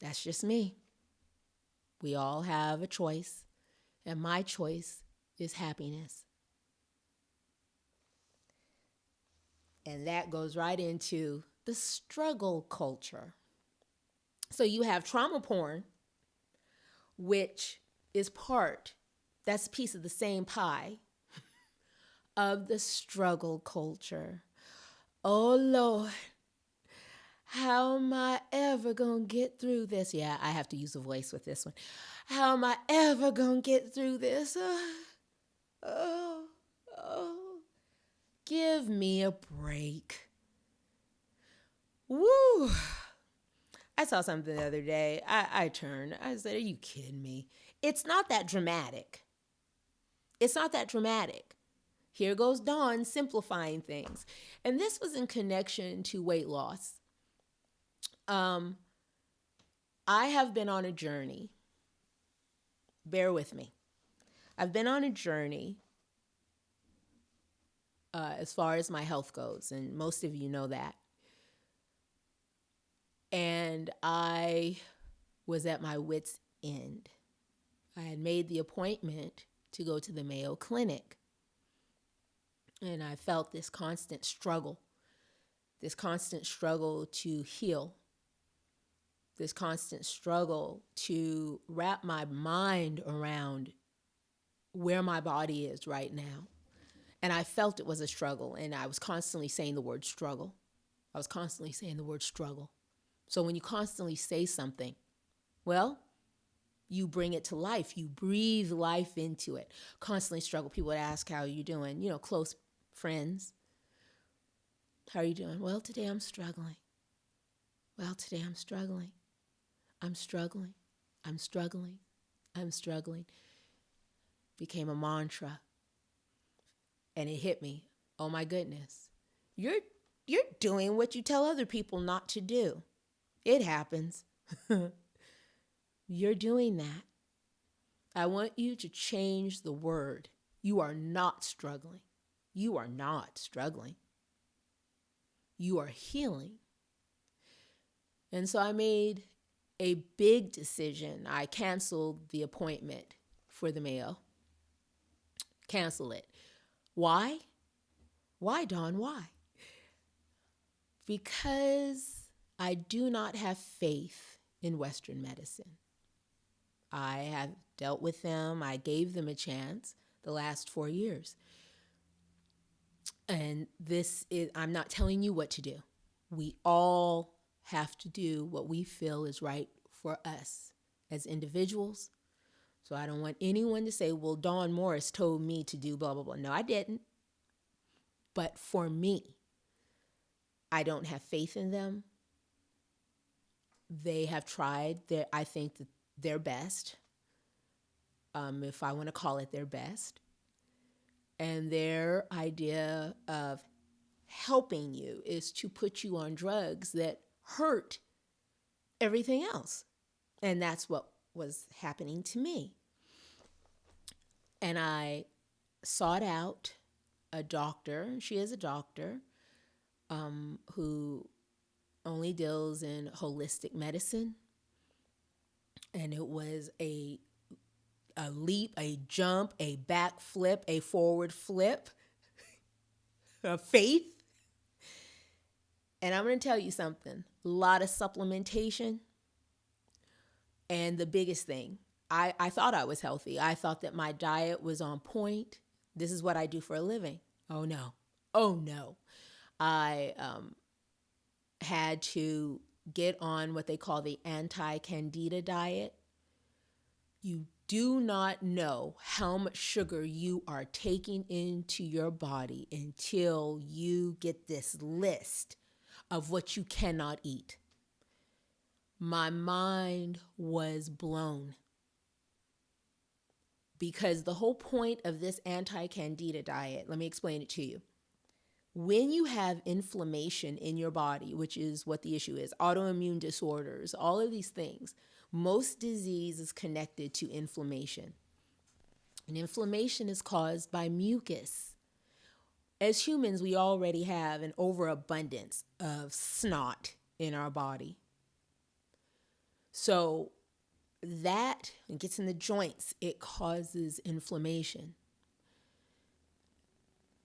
That's just me. We all have a choice, and my choice is happiness. And that goes right into the struggle culture. So you have trauma porn, which is that's a piece of the same pie of the struggle culture. Oh Lord, how am I ever gonna get through this? Yeah, I have to use a voice with this one. How am I ever gonna get through this? Give me a break. Woo! I saw something the other day. I turned. I said, are you kidding me? It's not that dramatic. It's not that dramatic. Here goes Dawn simplifying things. And this was in connection to weight loss. I have been on a journey. Bear with me. I've been on a journey as far as my health goes, and most of you know that. And I was at my wit's end. I had made the appointment to go to the Mayo Clinic. And I felt this constant struggle to heal, this constant struggle to wrap my mind around where my body is right now. And I felt it was a struggle, and I was constantly saying the word struggle. I was constantly saying the word struggle. So when you constantly say something, well, you bring it to life. You breathe life into it. Constantly struggle. People would ask, how are you doing? You know, close friends. How are you doing? Well, today I'm struggling. Well, today I'm struggling. I'm struggling. I'm struggling. I'm struggling. Became a mantra. And it hit me. Oh my goodness. You're doing what you tell other people not to do. It happens. You're doing that. I want you to change the word. You are not struggling. You are not struggling. You are healing. And so I made a big decision. I canceled the appointment for the mail. Cancel it. Why? Why, Dawn? Why? Because I do not have faith in Western medicine. I have dealt with them. I gave them a chance the last 4 years. And I'm not telling you what to do. We all have to do what we feel is right for us as individuals. So I don't want anyone to say, well, Dawn Morris told me to do blah, blah, blah. No, I didn't. But for me, I don't have faith in them. They have tried I think that their best, if I want to call it their best. And their idea of helping you is to put you on drugs that hurt everything else. And that's what was happening to me. And I sought out a doctor. She is a doctor who only deals in holistic medicine. And it was a leap, a jump, a back flip, a forward flip of faith. And I'm going to tell you something. A lot of supplementation. And the biggest thing, I thought I was healthy. I thought that my diet was on point. This is what I do for a living. Oh, no. Oh, no. I had to get on what they call the anti-Kandita diet. You do not know how much sugar you are taking into your body until you get this list of what you cannot eat. My mind was blown because the whole point of this anti-Candida diet, let me explain it to you. When you have inflammation in your body, which is what the issue is, autoimmune disorders, all of these things, most disease is connected to inflammation. And inflammation is caused by mucus. As humans, we already have an overabundance of snot in our body. So that gets in the joints, it causes inflammation.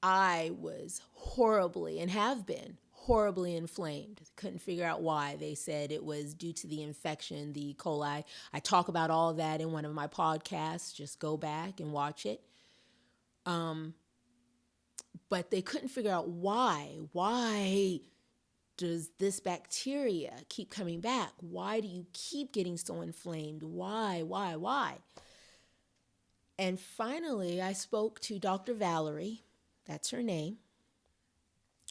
I was horribly, and have been, horribly inflamed. Couldn't figure out why. They said it was due to the infection, the E. coli. I talk about all that in one of my podcasts. Just go back and watch it. But they couldn't figure out why. Why does this bacteria keep coming back? Why do you keep getting so inflamed? Why? And finally, I spoke to Dr. Valerie. That's her name.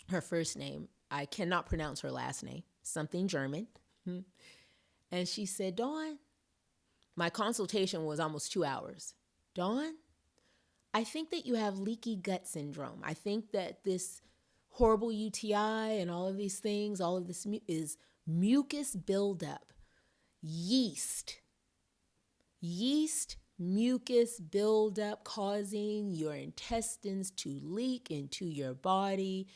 Her first name. I cannot pronounce her last name. Something German. And she said, Dawn, my consultation was almost 2 hours. Dawn, I think that you have leaky gut syndrome. I think that this horrible UTI and all of these things, all of this is mucus buildup, yeast, mucus buildup causing your intestines to leak into your body.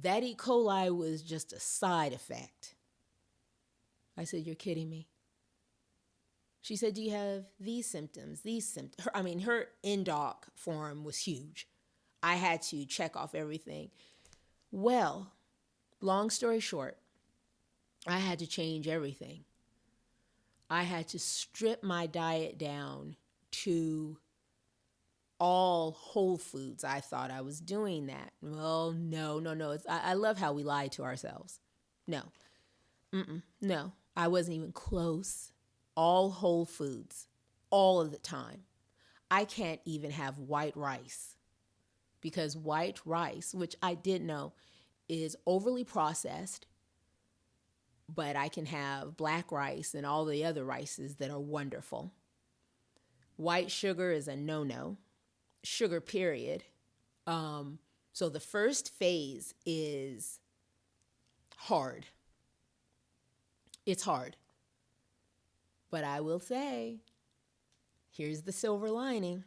That E. coli was just a side effect. I said, you're kidding me. She said, do you have these symptoms? Her indoc form was huge. I had to check off everything. Well, long story short, I had to change everything. I had to strip my diet down to all whole foods. I thought I was doing that. Well, no. I love how we lie to ourselves. No, no, I wasn't even close. All whole foods, all of the time. I can't even have white rice because white rice, which I did know, is overly processed, but I can have black rice and all the other rices that are wonderful. White sugar is a no-no. Sugar, period. So the first phase is hard. It's hard. But I will say, here's the silver lining.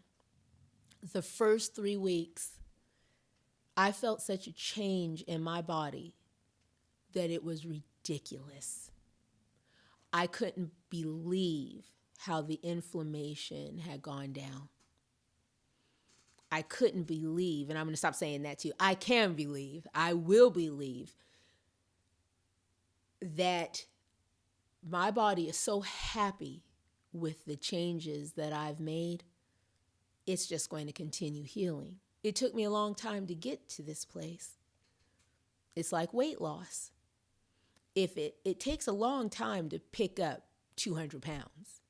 The first 3 weeks, I felt such a change in my body that it was ridiculous. I couldn't believe how the inflammation had gone down. I couldn't believe, and I'm going to stop saying that too. I can believe, I will believe that my body is so happy with the changes that I've made. It's just going to continue healing. It took me a long time to get to this place. It's like weight loss. If it takes a long time to pick up 200 pounds.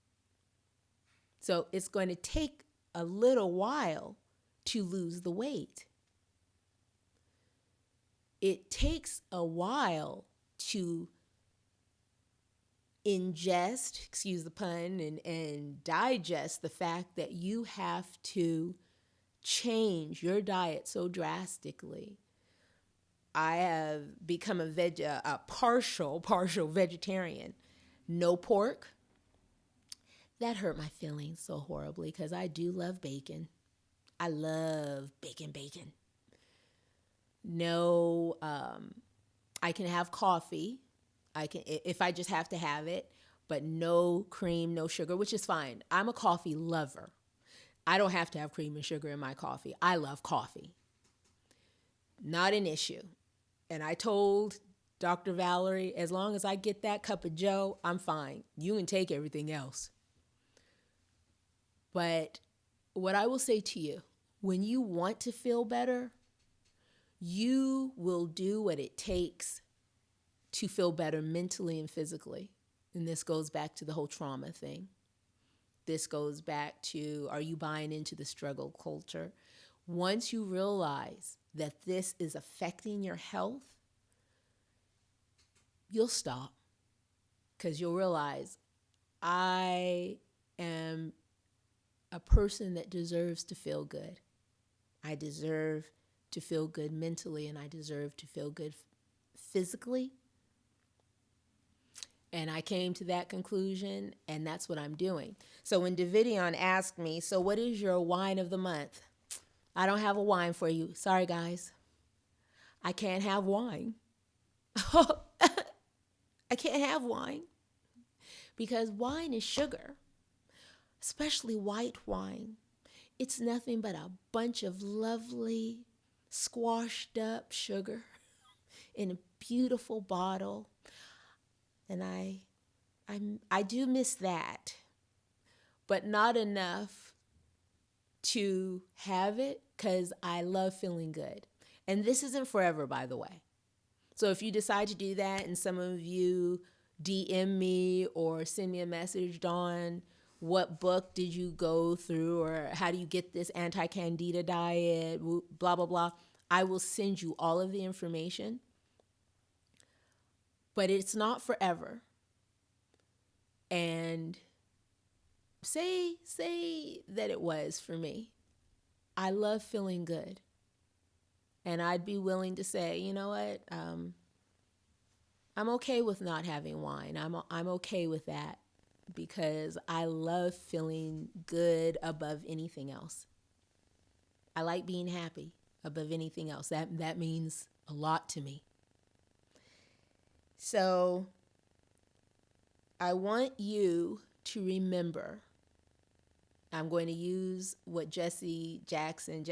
So it's going to take a little while to lose the weight. It takes a while to ingest, excuse the pun, and digest the fact that you have to change your diet so drastically. I have become a partial vegetarian. No pork. That hurt my feelings so horribly because I do love bacon. I love bacon. No, I can have coffee. I can, if I just have to have it, but no cream, no sugar, which is fine. I'm a coffee lover. I don't have to have cream and sugar in my coffee. I love coffee. Not an issue. And I told Dr. Valerie, as long as I get that cup of joe, I'm fine. You can take everything else. But what I will say to you, when you want to feel better, you will do what it takes to feel better mentally and physically. And this goes back to the whole trauma thing. This goes back to, are you buying into the struggle culture? Once you realize that this is affecting your health, you'll stop. Because you'll realize, I am a person that deserves to feel good. I deserve to feel good mentally, and I deserve to feel good physically. And I came to that conclusion, and that's what I'm doing. So when Davidion asked me, so what is your wine of the month? I don't have a wine for you. Sorry, guys. I can't have wine. I can't have wine because wine is sugar, especially white wine. It's nothing but a bunch of lovely squashed up sugar in a beautiful bottle. And I do miss that, but not enough to have it because I love feeling good. And this isn't forever, by the way. So if you decide to do that and some of you DM me or send me a message, Dawn, what book did you go through or how do you get this anti-Candida diet, blah, blah, blah. I will send you all of the information, but it's not forever. And say that it was for me. I love feeling good. And I'd be willing to say, you know what? I'm okay with not having wine. I'm okay with that because I love feeling good above anything else. I like being happy above anything else. That means a lot to me. So I want you to remember I'm going to use what Jesse Jackson,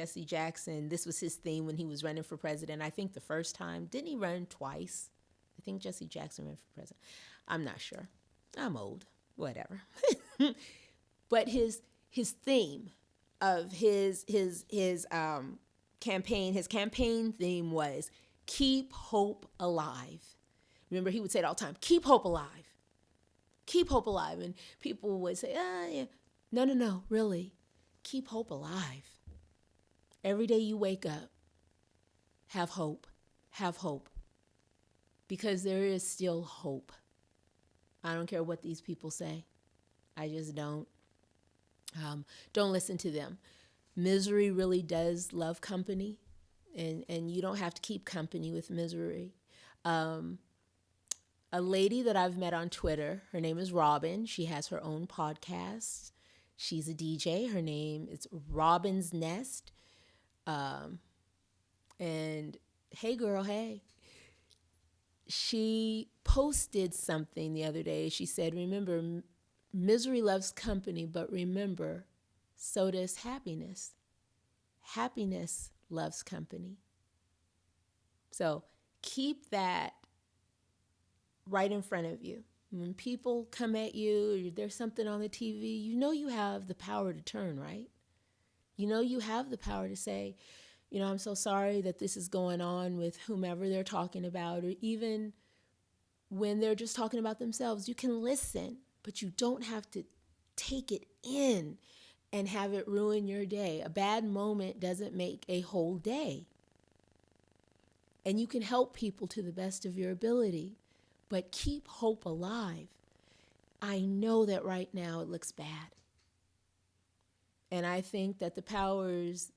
this was his theme when he was running for president. I think the first time, didn't he run twice? I think Jesse Jackson ran for president. I'm not sure. I'm old, whatever. But his theme of his campaign theme was keep hope alive. Remember, he would say it all the time, keep hope alive. Keep hope alive. And people would say, yeah. No, really. Keep hope alive. Every day you wake up, have hope. Have hope. Because there is still hope. I don't care what these people say. I just don't. Don't listen to them. Misery really does love company. And you don't have to keep company with misery. A lady that I've met on Twitter, her name is Robin. She has her own podcast. She's a DJ. Her name is Robin's Nest. And hey, girl, hey. She posted something the other day. She said, remember, misery loves company, but remember, so does happiness. Happiness loves company. So keep that right in front of you. When people come at you, or there's something on the TV, you know you have the power to turn, right? You know you have the power to say, I'm so sorry that this is going on with whomever they're talking about, or even when they're just talking about themselves. You can listen, but you don't have to take it in and have it ruin your day. A bad moment doesn't make a whole day. And you can help people to the best of your ability, but keep hope alive. I know that right now it looks bad. And I think that the powers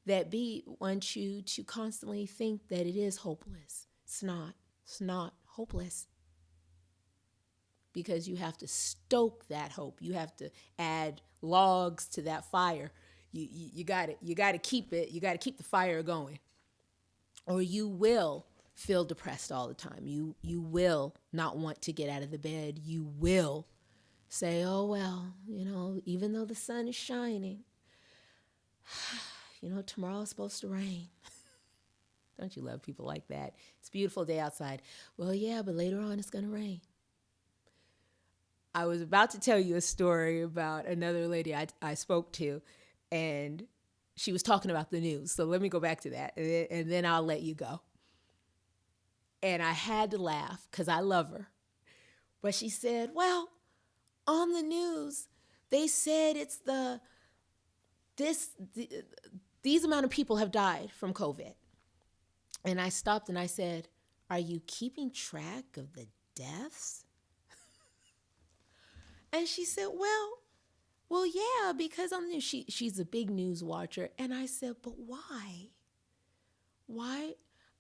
that be want you to constantly think that it is hopeless. It's not. It's not hopeless. Because you have to stoke that hope. You have to add logs to that fire. You got to keep it. You got to keep the fire going. Or you will feel depressed all the time. You will not want to get out of the bed. You will say, oh, well, even though the sun is shining, tomorrow's supposed to rain. Don't you love people like that? It's a beautiful day outside. Well, yeah, but later on it's going to rain. I was about to tell you a story about another lady I spoke to, and she was talking about the news. So let me go back to that, and then I'll let you go. And I had to laugh because I love her. But she said, well, on the news, they said these amount of people have died from COVID. And I stopped and I said, are you keeping track of the deaths? And she said, well, yeah, because on the news, she's a big news watcher. And I said, but why? Why?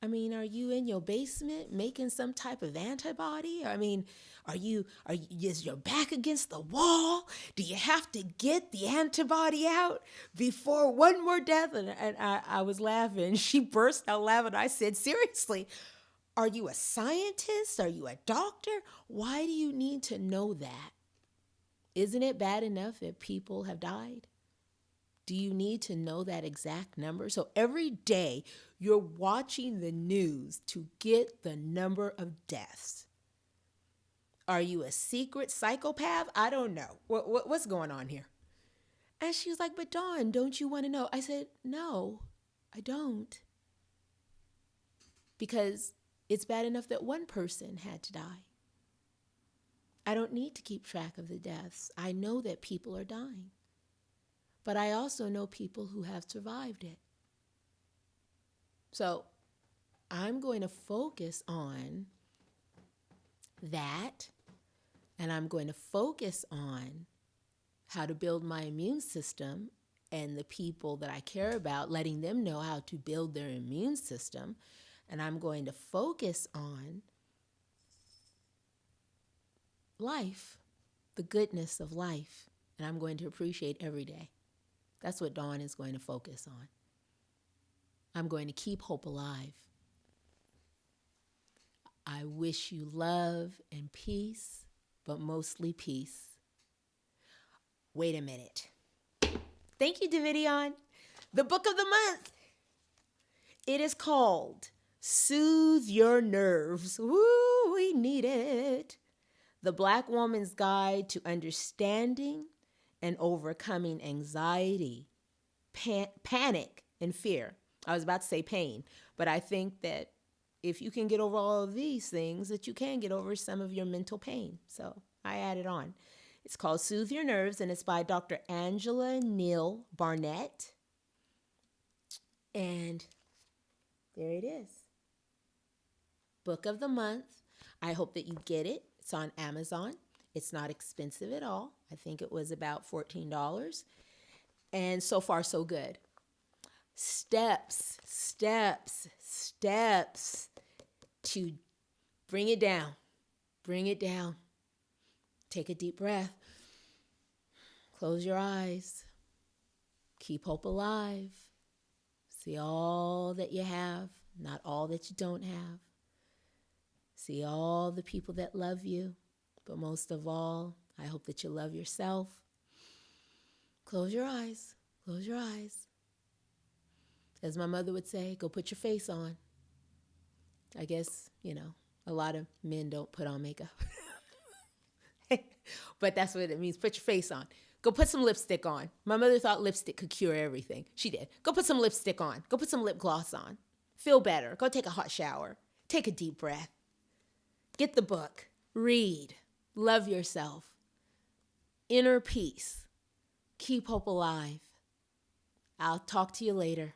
I mean, are you in your basement making some type of antibody? I mean, is your back against the wall? Do you have to get the antibody out before one more death? And I was laughing. She burst out laughing. I said, seriously, are you a scientist? Are you a doctor? Why do you need to know that? Isn't it bad enough that people have died? Do you need to know that exact number? So every day you're watching the news to get the number of deaths. Are you a secret psychopath? I don't know. What's going on here? And she was like, but Dawn, don't you want to know? I said, no, I don't. Because it's bad enough that one person had to die. I don't need to keep track of the deaths. I know that people are dying. But I also know people who have survived it. So I'm going to focus on that, and I'm going to focus on how to build my immune system and the people that I care about, letting them know how to build their immune system. And I'm going to focus on life, the goodness of life, and I'm going to appreciate every day. That's what Dawn is going to focus on. I'm going to keep hope alive. I wish you love and peace, but mostly peace. Wait a minute. Thank you, Davidion. The book of the month. It is called Soothe Your Nerves. Woo, we need it. The Black Woman's Guide to Understanding and Overcoming Anxiety, Panic, and Fear. I was about to say pain, but I think that if you can get over all of these things, that you can get over some of your mental pain. So I added on. It's called Soothe Your Nerves, and it's by Dr. Angela Neal Barnett. And there it is. Book of the month. I hope that you get it. It's on Amazon. It's not expensive at all. I think it was about $14. And so far, so good. Steps to bring it down. Bring it down. Take a deep breath. Close your eyes. Keep hope alive. See all that you have, not all that you don't have. See all the people that love you, but most of all, I hope that you love yourself. Close your eyes. Close your eyes. As my mother would say, go put your face on. I guess, a lot of men don't put on makeup. But that's what it means, put your face on. Go put some lipstick on. My mother thought lipstick could cure everything. She did. Go put some lipstick on. Go put some lip gloss on. Feel better. Go take a hot shower. Take a deep breath. Get the book. Read. Love yourself. Inner peace. Keep hope alive. I'll talk to you later.